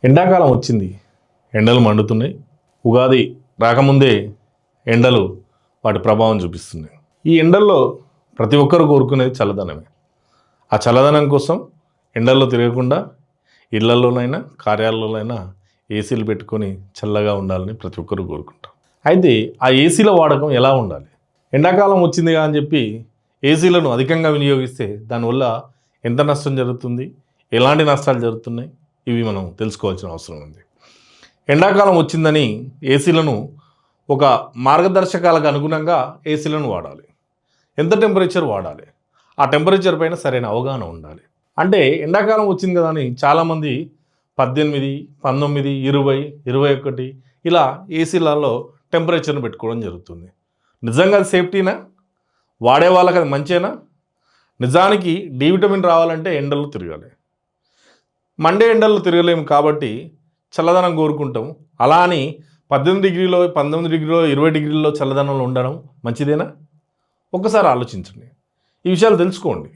ఎండాకాలం వచ్చింది, ఎండలు మండుతున్నాయి. ఉగాది రాకముందే ఎండలు వాటి ప్రభావం చూపిస్తున్నాయి. ఈ ఎండల్లో ప్రతి ఒక్కరు కోరుకునేది చల్లదనమే. ఆ చల్లదనం కోసం ఎండల్లో తిరగకుండా ఇళ్లలోనైనా కార్యాలలోనైనా ఏసీలు పెట్టుకొని చల్లగా ఉండాలని ప్రతి ఒక్కరు కోరుకుంటాం. అయితే ఆ ఏసీల వాడకం ఎలా ఉండాలి? ఎండాకాలం వచ్చిందిగా అని చెప్పి ఏసీలను అధికంగా వినియోగిస్తే దానివల్ల ఎంత నష్టం జరుగుతుంది, ఎలాంటి నష్టాలు జరుగుతున్నాయి, ఇవి మనం తెలుసుకోవాల్సిన అవసరం ఉంది. ఎండాకాలం వచ్చిందని ఏసీలను ఒక మార్గదర్శకాలకు అనుగుణంగా ఏసీలను వాడాలి. ఎంత టెంపరేచర్ వాడాలి, ఆ టెంపరేచర్ పైన సరైన అవగాహన ఉండాలి. అంటే ఎండాకాలం వచ్చింది కదా అని చాలామంది 18, 19, 20, 21 ఇలా ఏసీలలో టెంపరేచర్ను పెట్టుకోవడం జరుగుతుంది. నిజంగా అది సేఫ్టీనా? వాడే వాళ్ళకి అది మంచేనా? నిజానికి డి విటమిన్ రావాలంటే ఎండల్లో తిరగాలి. మండే ఎండల్లో తిరగలేము కాబట్టి చల్లదనం కోరుకుంటాం. అలా అని 18 డిగ్రీలో, 19 డిగ్రీలో, 20 డిగ్రీల్లో చల్లదనంలో ఉండడం మంచిదేనా? ఒక్కసారి ఆలోచించండి. ఈ విషయాలు తెలుసుకోండి.